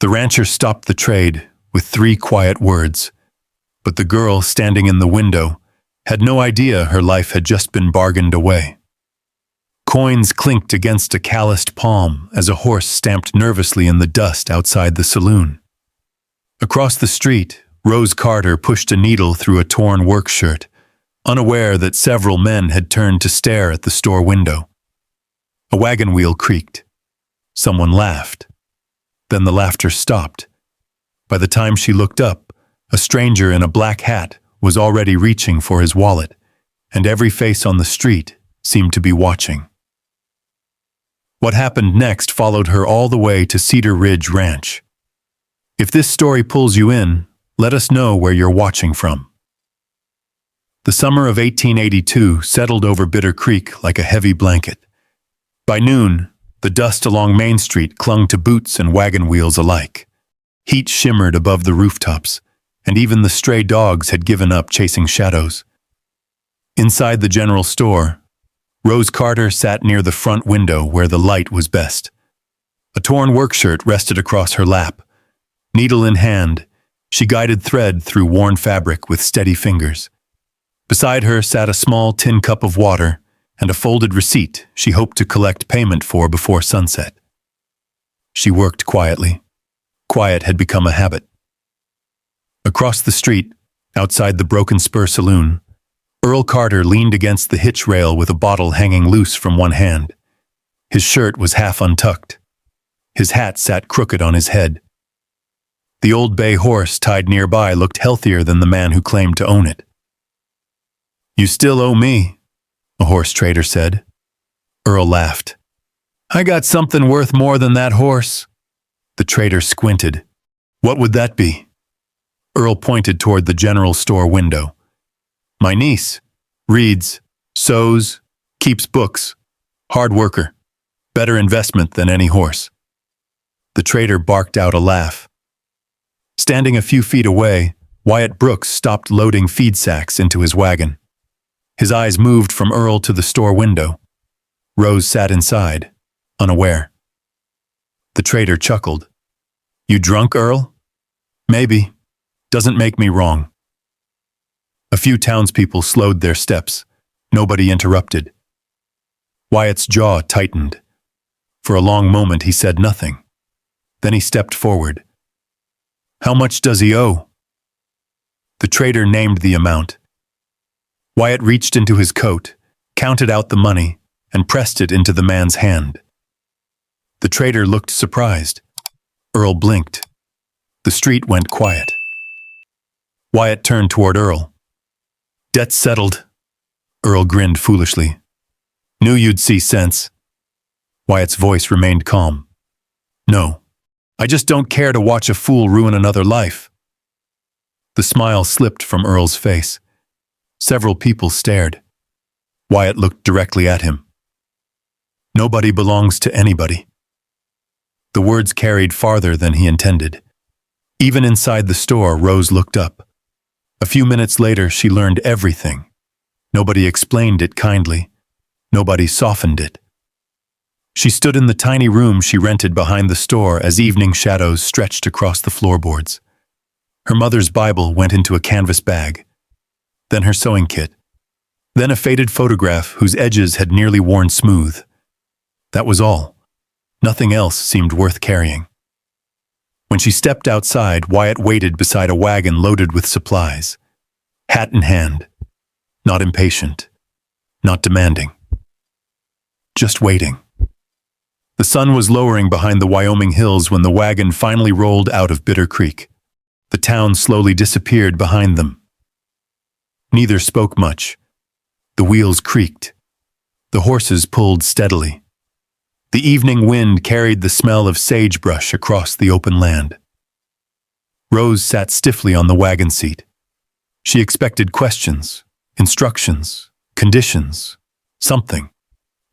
The rancher stopped the trade with 3 quiet words, but the girl standing in the window had no idea her life had just been bargained away. Coins clinked against a calloused palm as a horse stamped nervously in the dust outside the saloon. Across the street, Rose Carter pushed a needle through a torn work shirt, unaware that several men had turned to stare at the store window. A wagon wheel creaked. Someone laughed. Then the laughter stopped. By the time she looked up, a stranger in a black hat was already reaching for his wallet, and every face on the street seemed to be watching. What happened next followed her all the way to Cedar Ridge Ranch. If this story pulls you in, let us know where you're watching from. The summer of 1882 settled over Bitter Creek like a heavy blanket. By noon, the dust along Main Street clung to boots and wagon wheels alike. Heat shimmered above the rooftops, and even the stray dogs had given up chasing shadows. Inside the general store, Rose Carter sat near the front window where the light was best. A torn work shirt rested across her lap. Needle in hand, she guided thread through worn fabric with steady fingers. Beside her sat a small tin cup of water and a folded receipt she hoped to collect payment for before sunset. She worked quietly. Quiet had become a habit. Across the street, outside the Broken Spur Saloon, Earl Carter leaned against the hitch rail with a bottle hanging loose from one hand. His shirt was half untucked. His hat sat crooked on his head. The old bay horse tied nearby looked healthier than the man who claimed to own it. "You still owe me," a horse trader said. Earl laughed. "I got something worth more than that horse." The trader squinted. "What would that be?" Earl pointed toward the general store window. "My niece. Reads, sews, keeps books. Hard worker. Better investment than any horse." The trader barked out a laugh. Standing a few feet away, Wyatt Brooks stopped loading feed sacks into his wagon. His eyes moved from Earl to the store window. Rose sat inside, unaware. The trader chuckled. "You drunk, Earl?" "Maybe. Doesn't make me wrong." A few townspeople slowed their steps. Nobody interrupted. Wyatt's jaw tightened. For a long moment he said nothing. Then he stepped forward. "How much does he owe?" The trader named the amount. Wyatt reached into his coat, counted out the money, and pressed it into the man's hand. The trader looked surprised. Earl blinked. The street went quiet. Wyatt turned toward Earl. "Debt's settled." Earl grinned foolishly. "Knew you'd see sense." Wyatt's voice remained calm. "No, I just don't care to watch a fool ruin another life." The smile slipped from Earl's face. Several people stared. Wyatt looked directly at him. "Nobody belongs to anybody." The words carried farther than he intended. Even inside the store, Rose looked up. A few minutes later, she learned everything. Nobody explained it kindly. Nobody softened it. She stood in the tiny room she rented behind the store as evening shadows stretched across the floorboards. Her mother's Bible went into a canvas bag. Then her sewing kit. Then a faded photograph whose edges had nearly worn smooth. That was all. Nothing else seemed worth carrying. When she stepped outside, Wyatt waited beside a wagon loaded with supplies. Hat in hand. Not impatient. Not demanding. Just waiting. The sun was lowering behind the Wyoming hills when the wagon finally rolled out of Bitter Creek. The town slowly disappeared behind them. Neither spoke much. The wheels creaked. The horses pulled steadily. The evening wind carried the smell of sagebrush across the open land. Rose sat stiffly on the wagon seat. She expected questions, instructions, conditions, something.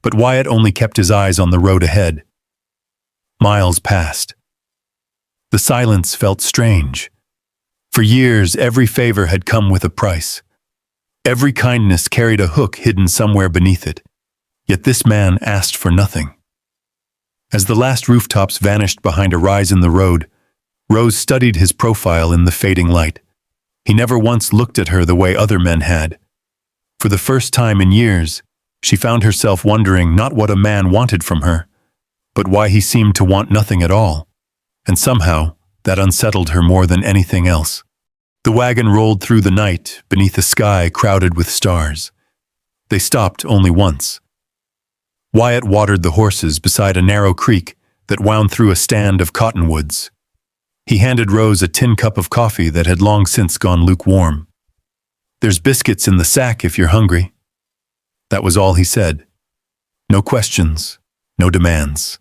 But Wyatt only kept his eyes on the road ahead. Miles passed. The silence felt strange. For years, every favor had come with a price. Every kindness carried a hook hidden somewhere beneath it. Yet this man asked for nothing. As the last rooftops vanished behind a rise in the road, Rose studied his profile in the fading light. He never once looked at her the way other men had. For the first time in years, she found herself wondering not what a man wanted from her, but why he seemed to want nothing at all. And somehow, that unsettled her more than anything else. The wagon rolled through the night beneath a sky crowded with stars. They stopped only once. Wyatt watered the horses beside a narrow creek that wound through a stand of cottonwoods. He handed Rose a tin cup of coffee that had long since gone lukewarm. "There's biscuits in the sack if you're hungry." That was all he said. No questions, no demands.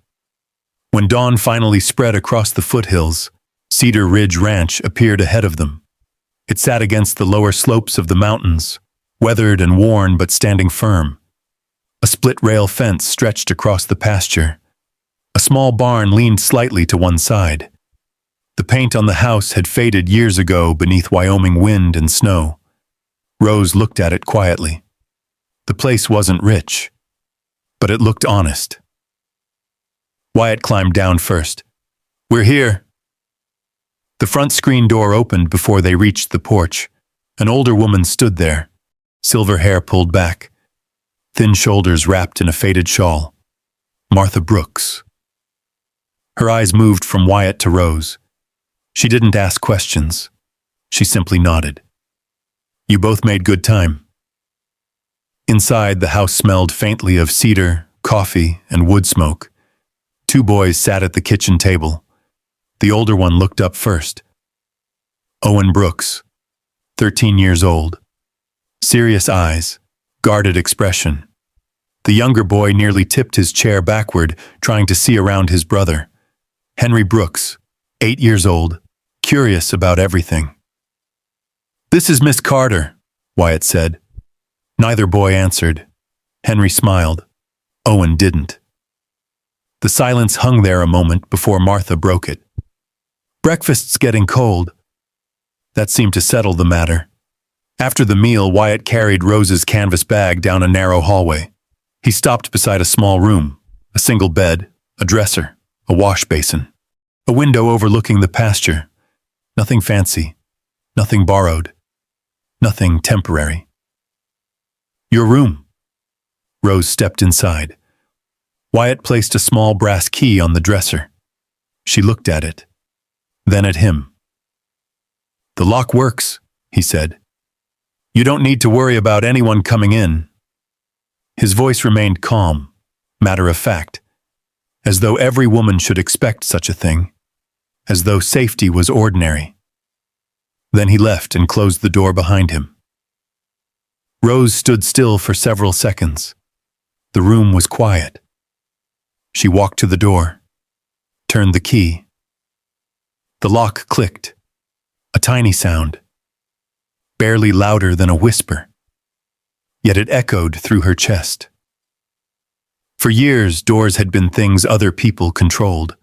When dawn finally spread across the foothills, Cedar Ridge Ranch appeared ahead of them. It sat against the lower slopes of the mountains, weathered and worn but standing firm. A split-rail fence stretched across the pasture. A small barn leaned slightly to one side. The paint on the house had faded years ago beneath Wyoming wind and snow. Rose looked at it quietly. The place wasn't rich, but it looked honest. Wyatt climbed down first. "We're here." The front screen door opened before they reached the porch. An older woman stood there, silver hair pulled back, thin shoulders wrapped in a faded shawl. Martha Brooks. Her eyes moved from Wyatt to Rose. She didn't ask questions. She simply nodded. "You both made good time." Inside, the house smelled faintly of cedar, coffee, and wood smoke. Two boys sat at the kitchen table. The older one looked up first. Owen Brooks, 13 years old. Serious eyes, guarded expression. The younger boy nearly tipped his chair backward, trying to see around his brother. Henry Brooks, 8 years old, curious about everything. "This is Miss Carter," Wyatt said. Neither boy answered. Henry smiled. Owen didn't. The silence hung there a moment before Martha broke it. "Breakfast's getting cold." That seemed to settle the matter. After the meal, Wyatt carried Rose's canvas bag down a narrow hallway. He stopped beside a small room, a single bed, a dresser, a wash basin, a window overlooking the pasture. Nothing fancy, nothing borrowed, nothing temporary. "Your room." Rose stepped inside. Wyatt placed a small brass key on the dresser. She looked at it, then at him. "The lock works," he said. "You don't need to worry about anyone coming in." His voice remained calm, matter of fact, as though every woman should expect such a thing, as though safety was ordinary. Then he left and closed the door behind him. Rose stood still for several seconds. The room was quiet. She walked to the door, turned the key. The lock clicked, a tiny sound, barely louder than a whisper, yet it echoed through her chest. For years, doors had been things other people controlled.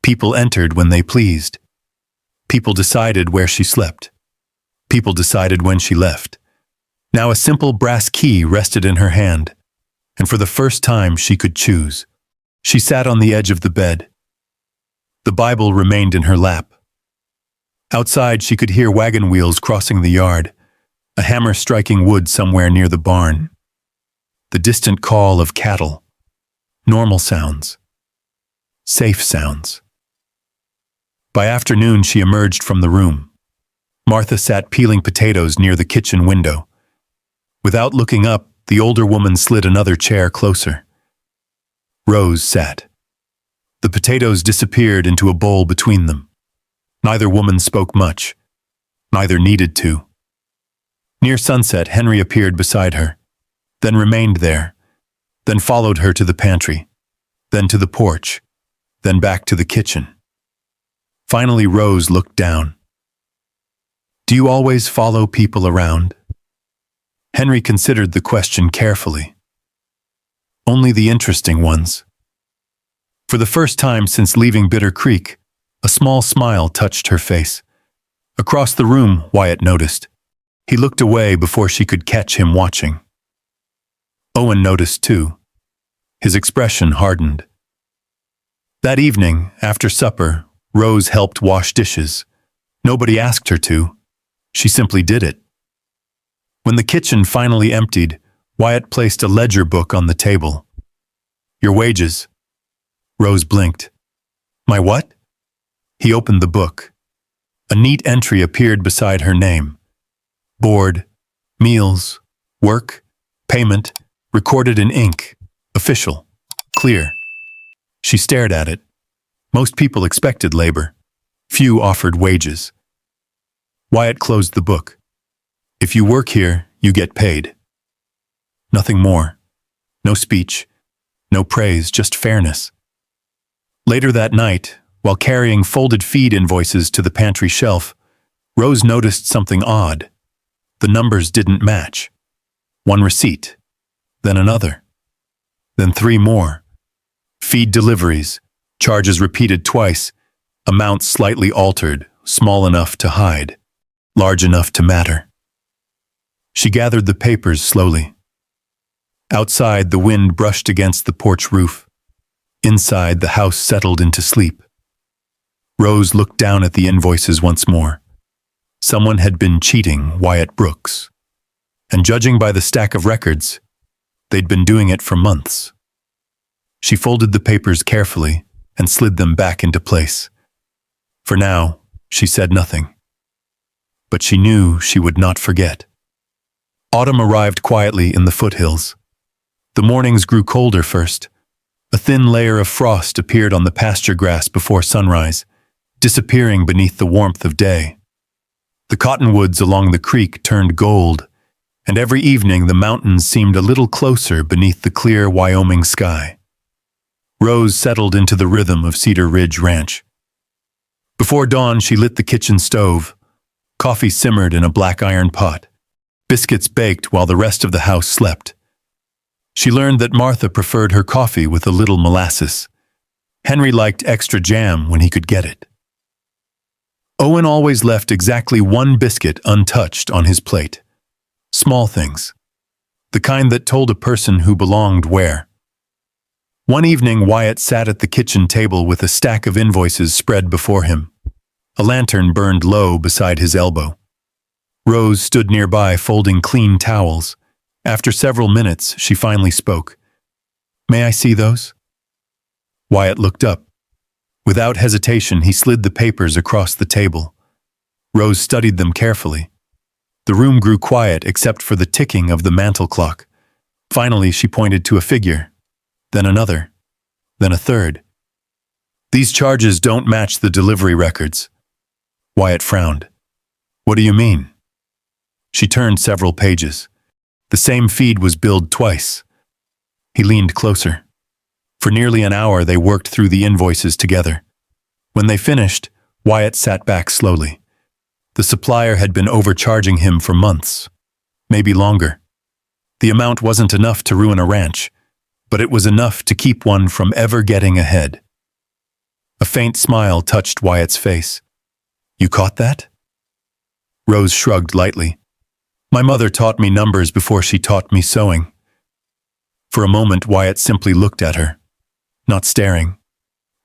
People entered when they pleased. People decided where she slept. People decided when she left. Now a simple brass key rested in her hand, and for the first time she could choose. She sat on the edge of the bed. The Bible remained in her lap. Outside she could hear wagon wheels crossing the yard, a hammer striking wood somewhere near the barn. The distant call of cattle. Normal sounds. Safe sounds. By afternoon she emerged from the room. Martha sat peeling potatoes near the kitchen window. Without looking up, the older woman slid another chair closer. Rose sat. The potatoes disappeared into a bowl between them. Neither woman spoke much. Neither needed to. Near sunset, Henry appeared beside her, then remained there, then followed her to the pantry, then to the porch, then back to the kitchen. Finally, Rose looked down. "Do you always follow people around?" Henry considered the question carefully. "Only the interesting ones." For the first time since leaving Bitter Creek, a small smile touched her face. Across the room, Wyatt noticed. He looked away before she could catch him watching. Owen noticed too. His expression hardened. That evening, after supper, Rose helped wash dishes. Nobody asked her to. She simply did it. When the kitchen finally emptied, Wyatt placed a ledger book on the table. "Your wages." Rose blinked. "My what?" He opened the book. A neat entry appeared beside her name. Board, meals, work, payment, recorded in ink, official, clear. She stared at it. Most people expected labor. Few offered wages. Wyatt closed the book. "If you work here, you get paid." Nothing more. No speech. No praise, just fairness. Later that night, while carrying folded feed invoices to the pantry shelf, Rose noticed something odd. The numbers didn't match. One receipt, then another, then three more. Feed deliveries, charges repeated twice, amounts slightly altered, small enough to hide, large enough to matter. She gathered the papers slowly. Outside, the wind brushed against the porch roof. Inside, the house settled into sleep. Rose looked down at the invoices once more. Someone had been cheating Wyatt Brooks. And judging by the stack of records, they'd been doing it for months. She folded the papers carefully and slid them back into place. For now, she said nothing. But she knew she would not forget. Autumn arrived quietly in the foothills. The mornings grew colder first. A thin layer of frost appeared on the pasture grass before sunrise, disappearing beneath the warmth of day. The cottonwoods along the creek turned gold, and every evening the mountains seemed a little closer beneath the clear Wyoming sky. Rose settled into the rhythm of Cedar Ridge Ranch. Before dawn, she lit the kitchen stove. Coffee simmered in a black iron pot. Biscuits baked while the rest of the house slept. She learned that Martha preferred her coffee with a little molasses. Henry liked extra jam when he could get it. Owen always left exactly one biscuit untouched on his plate. Small things. The kind that told a person who belonged where. One evening, Wyatt sat at the kitchen table with a stack of invoices spread before him. A lantern burned low beside his elbow. Rose stood nearby folding clean towels. After several minutes, she finally spoke. "May I see those?" Wyatt looked up. Without hesitation, he slid the papers across the table. Rose studied them carefully. The room grew quiet except for the ticking of the mantel clock. Finally, she pointed to a figure, then another, then a third. "These charges don't match the delivery records." Wyatt frowned. "What do you mean?" She turned several pages. The same feed was billed twice. He leaned closer. For nearly an hour, they worked through the invoices together. When they finished, Wyatt sat back slowly. The supplier had been overcharging him for months, maybe longer. The amount wasn't enough to ruin a ranch, but it was enough to keep one from ever getting ahead. A faint smile touched Wyatt's face. "You caught that?" Rose shrugged lightly. "My mother taught me numbers before she taught me sewing." For a moment, Wyatt simply looked at her, not staring,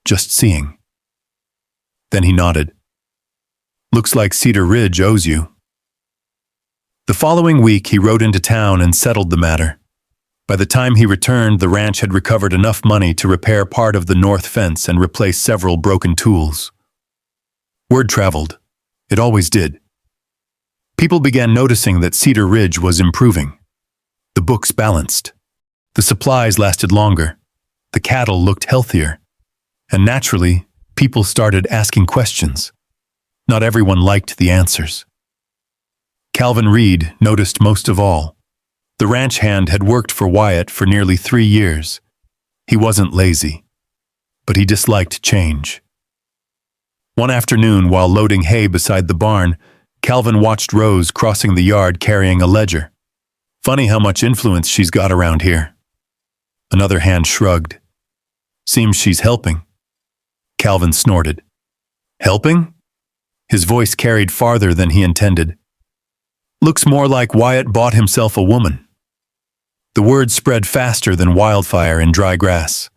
just seeing. Then he nodded. "Looks like Cedar Ridge owes you." The following week, he rode into town and settled the matter. By the time he returned, the ranch had recovered enough money to repair part of the north fence and replace several broken tools. Word traveled. It always did. People began noticing that Cedar Ridge was improving. The books balanced. The supplies lasted longer. The cattle looked healthier. And naturally, people started asking questions. Not everyone liked the answers. Calvin Reed noticed most of all. The ranch hand had worked for Wyatt for nearly 3 years. He wasn't lazy, but he disliked change. One afternoon, while loading hay beside the barn, Calvin watched Rose crossing the yard carrying a ledger. "Funny how much influence she's got around here." Another hand shrugged. "Seems she's helping." Calvin snorted. "Helping?" His voice carried farther than he intended. "Looks more like Wyatt bought himself a woman." The word spread faster than wildfire in dry grass.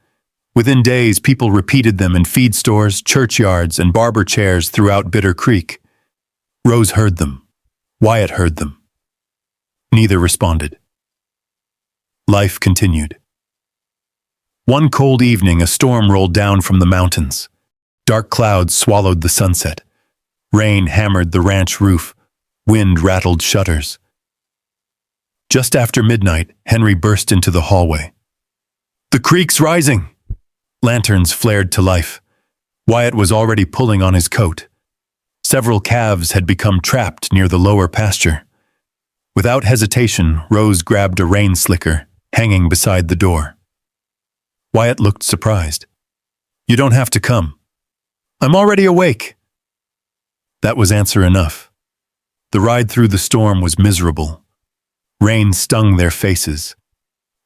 Within days, people repeated them in feed stores, churchyards, and barber chairs throughout Bitter Creek. Rose heard them. Wyatt heard them. Neither responded. Life continued. One cold evening, a storm rolled down from the mountains. Dark clouds swallowed the sunset. Rain hammered the ranch roof. Wind rattled shutters. Just after midnight, Henry burst into the hallway. "The creek's rising!" Lanterns flared to life. Wyatt was already pulling on his coat. Several calves had become trapped near the lower pasture. Without hesitation, Rose grabbed a rain slicker, hanging beside the door. Wyatt looked surprised. "You don't have to come. I'm already awake." That was answer enough. The ride through the storm was miserable. Rain stung their faces.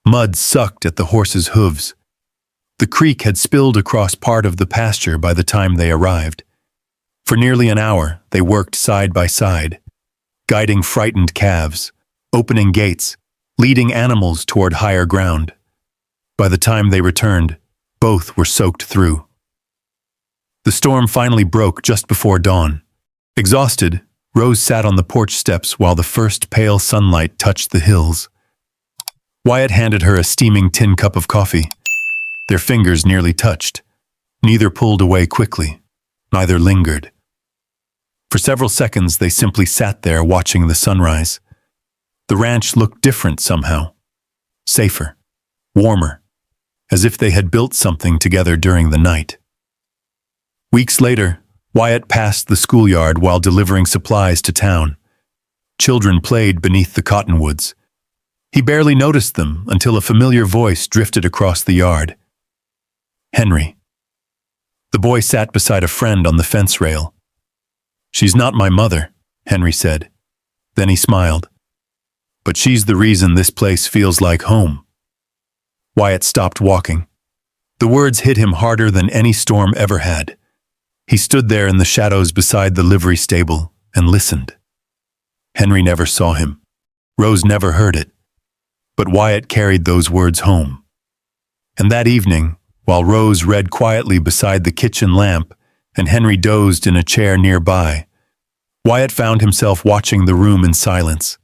Mud sucked at the horses' hooves. The creek had spilled across part of the pasture by the time they arrived. For nearly an hour, they worked side by side, guiding frightened calves, opening gates, leading animals toward higher ground. By the time they returned, both were soaked through. The storm finally broke just before dawn. Exhausted, Rose sat on the porch steps while the first pale sunlight touched the hills. Wyatt handed her a steaming tin cup of coffee. Their fingers nearly touched. Neither pulled away quickly. Neither lingered. For several seconds, they simply sat there watching the sunrise. The ranch looked different somehow. Safer. Warmer. As if they had built something together during the night. Weeks later, Wyatt passed the schoolyard while delivering supplies to town. Children played beneath the cottonwoods. He barely noticed them until a familiar voice drifted across the yard. Henry. The boy sat beside a friend on the fence rail. "She's not my mother," Henry said. Then he smiled. "But she's the reason this place feels like home." Wyatt stopped walking. The words hit him harder than any storm ever had. He stood there in the shadows beside the livery stable and listened. Henry never saw him. Rose never heard it. But Wyatt carried those words home. And that evening, while Rose read quietly beside the kitchen lamp and Henry dozed in a chair nearby, Wyatt found himself watching the room in silence.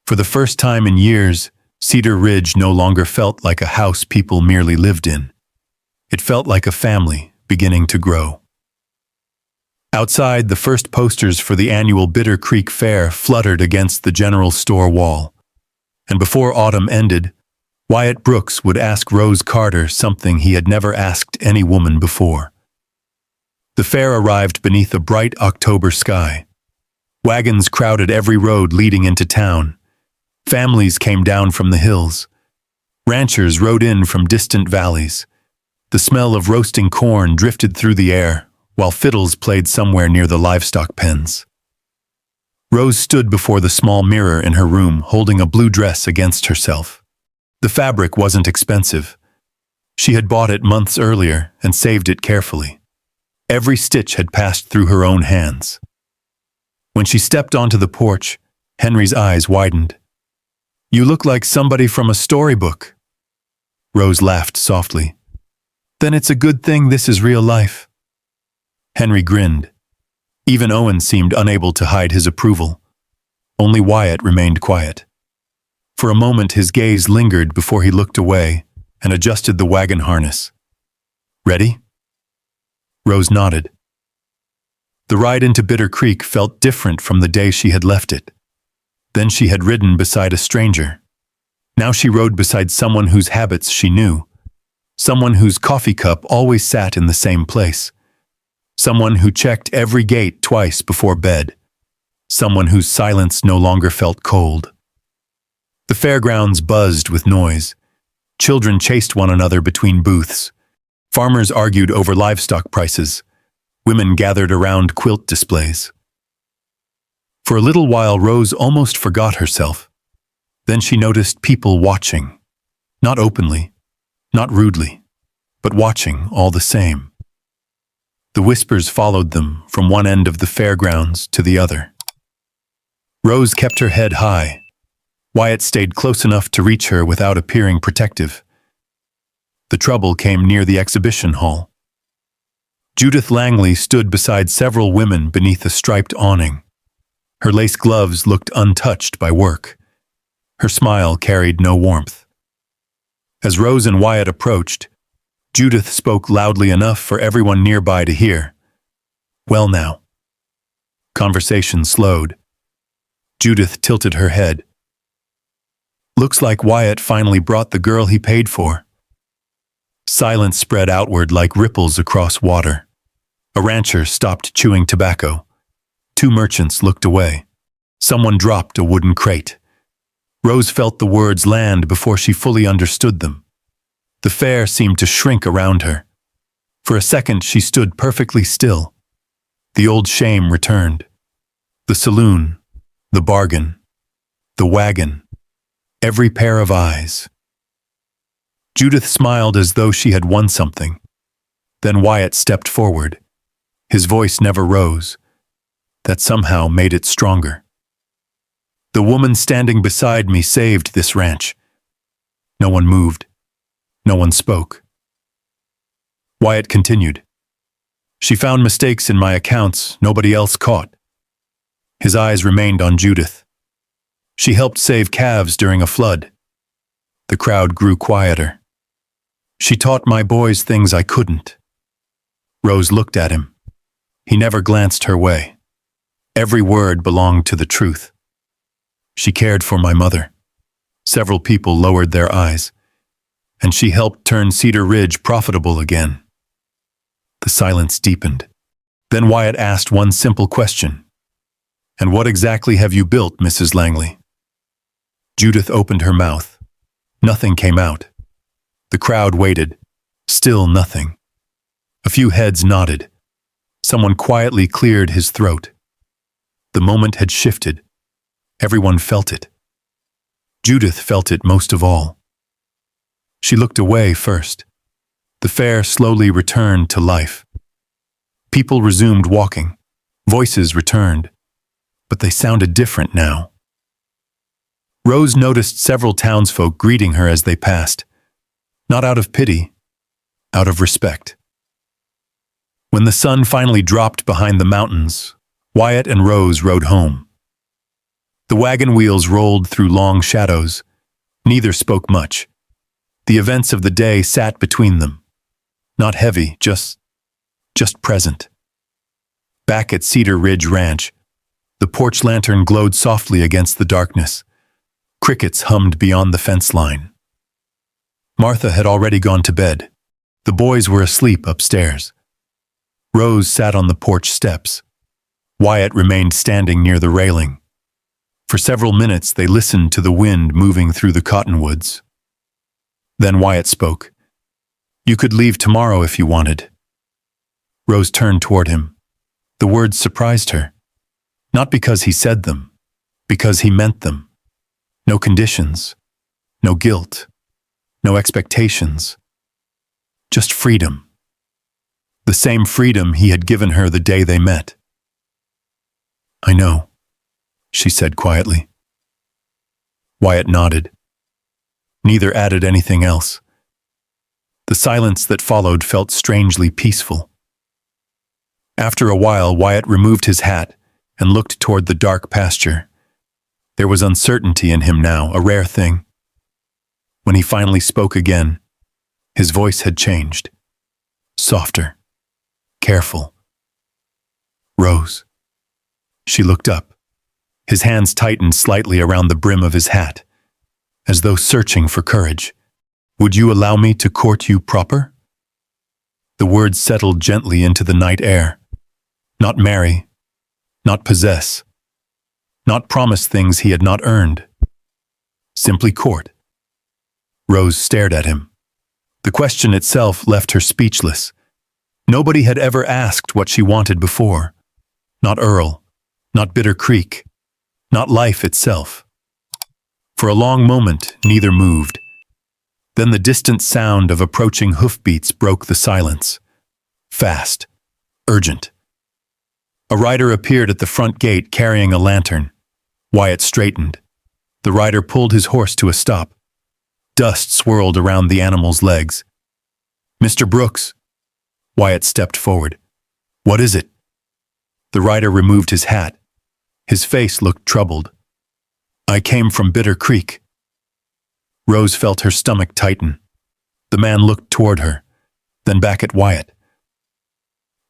For the first time in years, Cedar Ridge no longer felt like a house people merely lived in. It felt like a family beginning to grow. Outside, the first posters for the annual Bitter Creek Fair fluttered against the general store wall. And before autumn ended, Wyatt Brooks would ask Rose Carter something he had never asked any woman before. The fair arrived beneath a bright October sky. Wagons crowded every road leading into town. Families came down from the hills. Ranchers rode in from distant valleys. The smell of roasting corn drifted through the air, while fiddles played somewhere near the livestock pens. Rose stood before the small mirror in her room, holding a blue dress against herself. The fabric wasn't expensive. She had bought it months earlier and saved it carefully. Every stitch had passed through her own hands. When she stepped onto the porch, Henry's eyes widened. "You look like somebody from a storybook." Rose laughed softly. "Then it's a good thing this is real life." Henry grinned. Even Owen seemed unable to hide his approval. Only Wyatt remained quiet. For a moment his gaze lingered before he looked away and adjusted the wagon harness. "Ready?" Rose nodded. The ride into Bitter Creek felt different from the day she had left it. Then she had ridden beside a stranger. Now she rode beside someone whose habits she knew. Someone whose coffee cup always sat in the same place. Someone who checked every gate twice before bed. Someone whose silence no longer felt cold. The fairgrounds buzzed with noise. Children chased one another between booths. Farmers argued over livestock prices. Women gathered around quilt displays. For a little while, Rose almost forgot herself. Then she noticed people watching. Not openly, not rudely, but watching all the same. The whispers followed them from one end of the fairgrounds to the other. Rose kept her head high. Wyatt stayed close enough to reach her without appearing protective. The trouble came near the exhibition hall. Judith Langley stood beside several women beneath a striped awning. Her lace gloves looked untouched by work. Her smile carried no warmth. As Rose and Wyatt approached, Judith spoke loudly enough for everyone nearby to hear. "Well now." Conversation slowed. Judith tilted her head. "Looks like Wyatt finally brought the girl he paid for." Silence spread outward like ripples across water. A rancher stopped chewing tobacco. 2 merchants looked away. Someone dropped a wooden crate. Rose felt the words land before she fully understood them. The fair seemed to shrink around her. For a second she stood perfectly still. The old shame returned. The saloon, the bargain, the wagon, every pair of eyes. Judith smiled as though she had won something. Then Wyatt stepped forward. His voice never rose. That somehow made it stronger. "The woman standing beside me saved this ranch." No one moved. No one spoke. Wyatt continued. "She found mistakes in my accounts nobody else caught." His eyes remained on Judith. "She helped save calves during a flood." The crowd grew quieter. "She taught my boys things I couldn't." Rose looked at him. He never glanced her way. Every word belonged to the truth. "She cared for my mother." Several people lowered their eyes. "And she helped turn Cedar Ridge profitable again." The silence deepened. Then Wyatt asked one simple question. "And what exactly have you built, Mrs. Langley?" Judith opened her mouth. Nothing came out. The crowd waited. Still nothing. A few heads nodded. Someone quietly cleared his throat. The moment had shifted. Everyone felt it. Judith felt it most of all. She looked away first. The fair slowly returned to life. People resumed walking. Voices returned. But they sounded different now. Rose noticed several townsfolk greeting her as they passed. Not out of pity, out of respect. When the sun finally dropped behind the mountains, Wyatt and Rose rode home. The wagon wheels rolled through long shadows. Neither spoke much. The events of the day sat between them. Not heavy, just present. Back at Cedar Ridge Ranch, the porch lantern glowed softly against the darkness. Crickets hummed beyond the fence line. Martha had already gone to bed. The boys were asleep upstairs. Rose sat on the porch steps. Wyatt remained standing near the railing. For several minutes they listened to the wind moving through the cottonwoods. Then Wyatt spoke. "You could leave tomorrow if you wanted." Rose turned toward him. The words surprised her. Not because he said them, because he meant them. No conditions, no guilt, no expectations. Just freedom. The same freedom he had given her the day they met. "I know," she said quietly. Wyatt nodded. Neither added anything else. The silence that followed felt strangely peaceful. After a while, Wyatt removed his hat and looked toward the dark pasture. There was uncertainty in him now, a rare thing. When he finally spoke again, his voice had changed. Softer, careful. "Rose." She looked up. His hands tightened slightly around the brim of his hat, as though searching for courage. "Would you allow me to court you proper?" The words settled gently into the night air. Not marry, not possess, not promise things he had not earned. Simply court. Rose stared at him. The question itself left her speechless. Nobody had ever asked what she wanted before. Not Earl, not Bitter Creek, not life itself. For a long moment, neither moved. Then the distant sound of approaching hoofbeats broke the silence. Fast, urgent. A rider appeared at the front gate carrying a lantern. Wyatt straightened. The rider pulled his horse to a stop. Dust swirled around the animal's legs. Mr. Brooks. Wyatt stepped forward. What is it? The rider removed his hat. His face looked troubled. I came from Bitter Creek. Rose felt her stomach tighten. The man looked toward her, then back at Wyatt.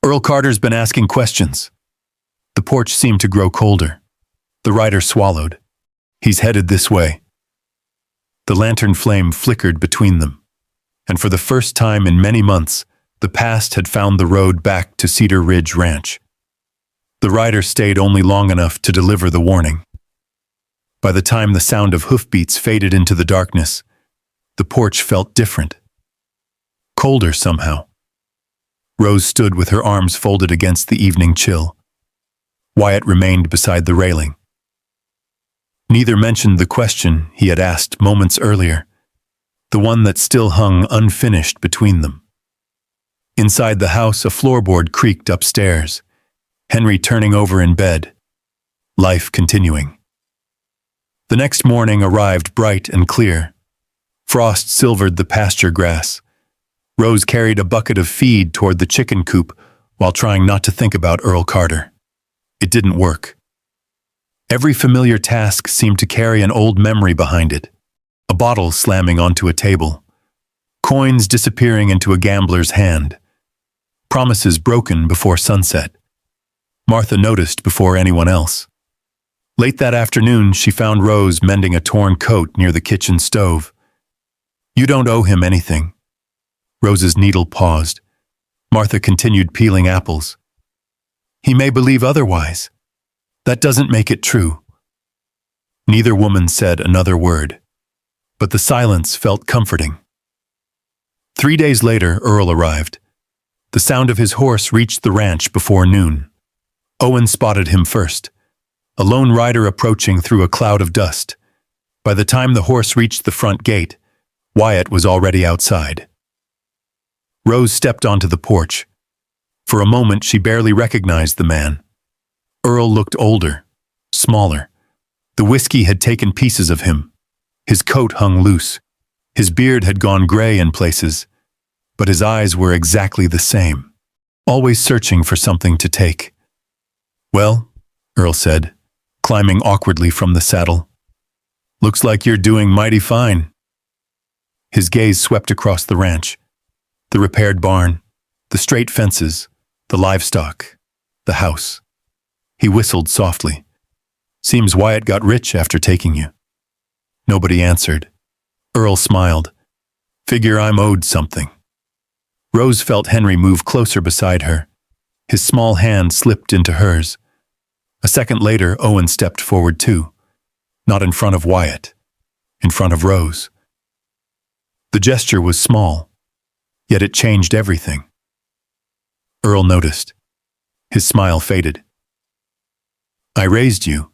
Earl Carter's been asking questions. The porch seemed to grow colder. The rider swallowed. He's headed this way. The lantern flame flickered between them, and for the first time in many months, the past had found the road back to Cedar Ridge Ranch. The rider stayed only long enough to deliver the warning. By the time the sound of hoofbeats faded into the darkness, the porch felt different. Colder somehow. Rose stood with her arms folded against the evening chill. Wyatt remained beside the railing. Neither mentioned the question he had asked moments earlier, the one that still hung unfinished between them. Inside the house, a floorboard creaked upstairs, Henry turning over in bed, life continuing. The next morning arrived bright and clear. Frost silvered the pasture grass. Rose carried a bucket of feed toward the chicken coop while trying not to think about Earl Carter. It didn't work. Every familiar task seemed to carry an old memory behind it. A bottle slamming onto a table. Coins disappearing into a gambler's hand. Promises broken before sunset. Martha noticed before anyone else. Late that afternoon, she found Rose mending a torn coat near the kitchen stove. You don't owe him anything. Rose's needle paused. Martha continued peeling apples. He may believe otherwise. That doesn't make it true. Neither woman said another word, but the silence felt comforting. 3 days later, Earl arrived. The sound of his horse reached the ranch before noon. Owen spotted him first, a lone rider approaching through a cloud of dust. By the time the horse reached the front gate, Wyatt was already outside. Rose stepped onto the porch. For a moment, she barely recognized the man. Earl looked older, smaller. The whiskey had taken pieces of him. His coat hung loose. His beard had gone gray in places, but his eyes were exactly the same, always searching for something to take. Well, Earl said, climbing awkwardly from the saddle. Looks like you're doing mighty fine. His gaze swept across the ranch. The repaired barn, the straight fences, the livestock, the house. He whistled softly. Seems Wyatt got rich after taking you. Nobody answered. Earl smiled. Figure I'm owed something. Rose felt Henry move closer beside her. His small hand slipped into hers. A second later, Owen stepped forward too. Not in front of Wyatt. In front of Rose. The gesture was small, yet it changed everything. Earl noticed. His smile faded. I raised you.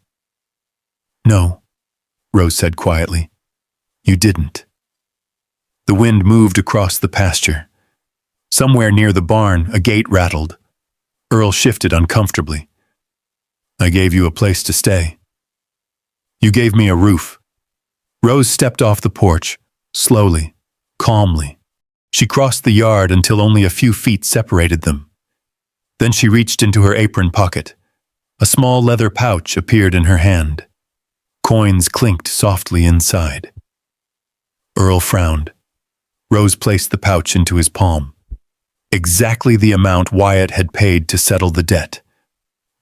No, Rose said quietly. You didn't. The wind moved across the pasture. Somewhere near the barn, a gate rattled. Earl shifted uncomfortably. I gave you a place to stay. You gave me a roof. Rose stepped off the porch, slowly, calmly. She crossed the yard until only a few feet separated them. Then she reached into her apron pocket. A small leather pouch appeared in her hand. Coins clinked softly inside. Earl frowned. Rose placed the pouch into his palm. Exactly the amount Wyatt had paid to settle the debt.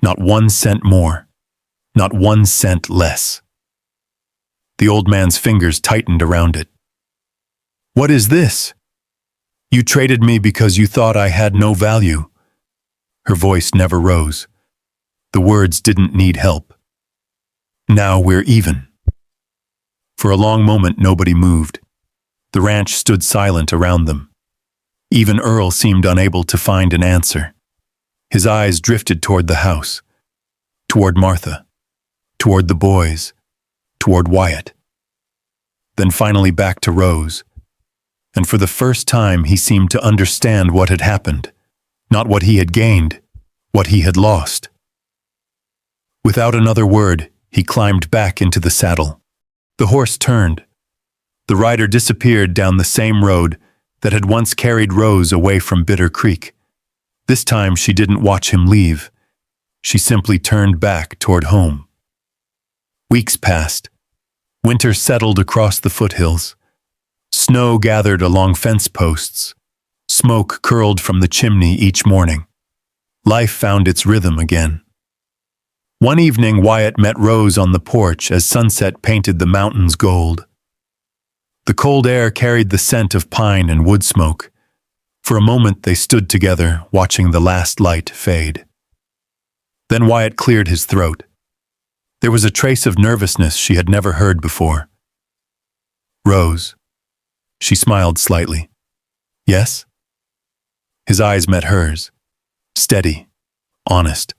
Not 1 cent more. Not 1 cent less. The old man's fingers tightened around it. What is this? You traded me because you thought I had no value. Her voice never rose. The words didn't need help. Now we're even. For a long moment, nobody moved. The ranch stood silent around them. Even Earl seemed unable to find an answer. His eyes drifted toward the house, toward Martha, toward the boys, toward Wyatt. Then finally back to Rose. And for the first time, he seemed to understand what had happened. Not what he had gained, what he had lost. Without another word, he climbed back into the saddle. The horse turned. The rider disappeared down the same road, that had once carried Rose away from Bitter Creek. This time she didn't watch him leave. She simply turned back toward home. Weeks passed. Winter settled across the foothills. Snow gathered along fence posts. Smoke curled from the chimney each morning. Life found its rhythm again. One evening, Wyatt met Rose on the porch as sunset painted the mountains gold. The cold air carried the scent of pine and wood smoke. For a moment they stood together, watching the last light fade. Then Wyatt cleared his throat. There was a trace of nervousness she had never heard before. "Rose." She smiled slightly. "Yes?" His eyes met hers. Steady, honest.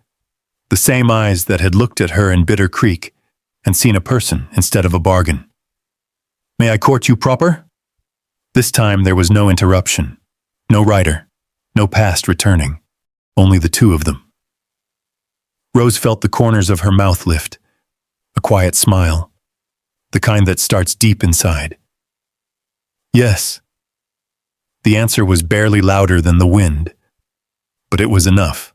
The same eyes that had looked at her in Bitter Creek and seen a person instead of a bargain. "May I court you proper?" This time there was no interruption, no writer, no past returning, only the two of them. Rose felt the corners of her mouth lift, a quiet smile, the kind that starts deep inside. "Yes." The answer was barely louder than the wind, but it was enough.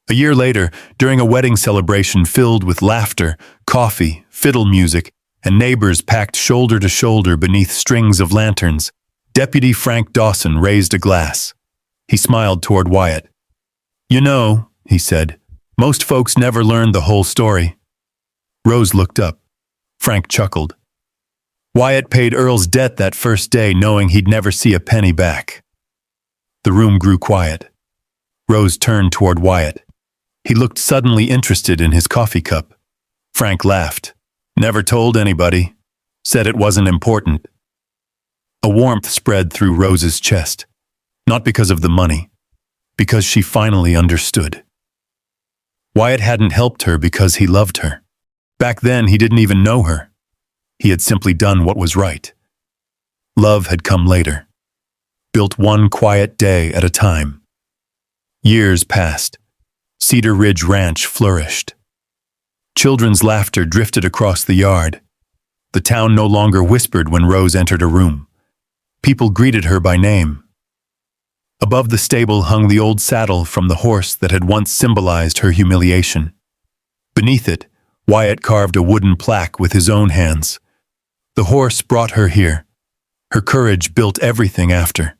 A year later, during a wedding celebration filled with laughter, coffee, fiddle music, and neighbors packed shoulder to shoulder beneath strings of lanterns, Deputy Frank Dawson raised a glass. He smiled toward Wyatt. "You know," he said, "most folks never learn the whole story." Rose looked up. Frank chuckled. Wyatt paid Earl's debt that first day, knowing he'd never see a penny back. The room grew quiet. Rose turned toward Wyatt. He looked suddenly interested in his coffee cup. Frank laughed. "Never told anybody. Said it wasn't important." A warmth spread through Rose's chest. Not because of the money, because she finally understood. Wyatt hadn't helped her because he loved her. Back then, he didn't even know her. He had simply done what was right. Love had come later, built one quiet day at a time. Years passed. Cedar Ridge Ranch flourished. Children's laughter drifted across the yard. The town no longer whispered when Rose entered a room. People greeted her by name. Above the stable hung the old saddle from the horse that had once symbolized her humiliation. Beneath it, Wyatt carved a wooden plaque with his own hands. The horse brought her here. Her courage built everything after.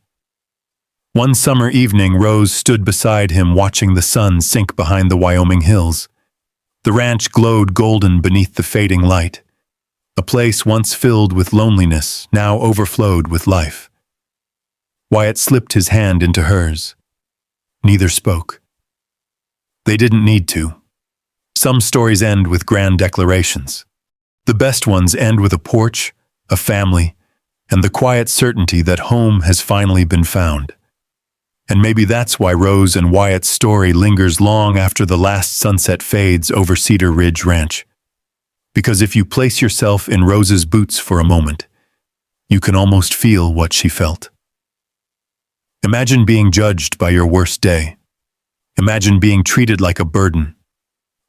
One summer evening, Rose stood beside him watching the sun sink behind the Wyoming hills. The ranch glowed golden beneath the fading light. A place once filled with loneliness now overflowed with life. Wyatt slipped his hand into hers. Neither spoke. They didn't need to. Some stories end with grand declarations. The best ones end with a porch, a family, and the quiet certainty that home has finally been found. And maybe that's why Rose and Wyatt's story lingers long after the last sunset fades over Cedar Ridge Ranch. Because if you place yourself in Rose's boots for a moment, you can almost feel what she felt. Imagine being judged by your worst day. Imagine being treated like a burden.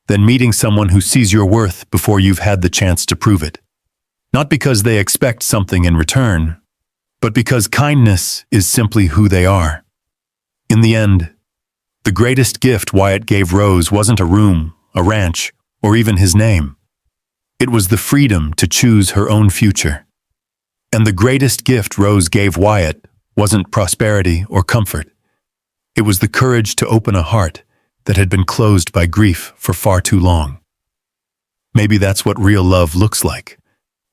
Then meeting someone who sees your worth before you've had the chance to prove it. Not because they expect something in return, but because kindness is simply who they are. In the end, the greatest gift Wyatt gave Rose wasn't a room, a ranch, or even his name. It was the freedom to choose her own future. And the greatest gift Rose gave Wyatt wasn't prosperity or comfort. It was the courage to open a heart that had been closed by grief for far too long. Maybe that's what real love looks like.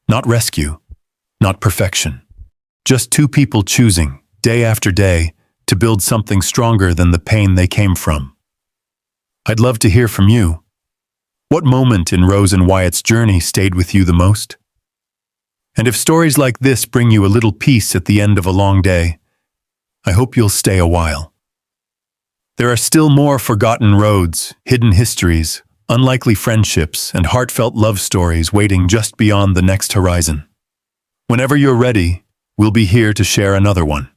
Not rescue, not perfection. Just two people choosing, day after day, to build something stronger than the pain they came from. I'd love to hear from you. What moment in Rose and Wyatt's journey stayed with you the most? And if stories like this bring you a little peace at the end of a long day, I hope you'll stay a while. There are still more forgotten roads, hidden histories, unlikely friendships, and heartfelt love stories waiting just beyond the next horizon. Whenever you're ready, we'll be here to share another one.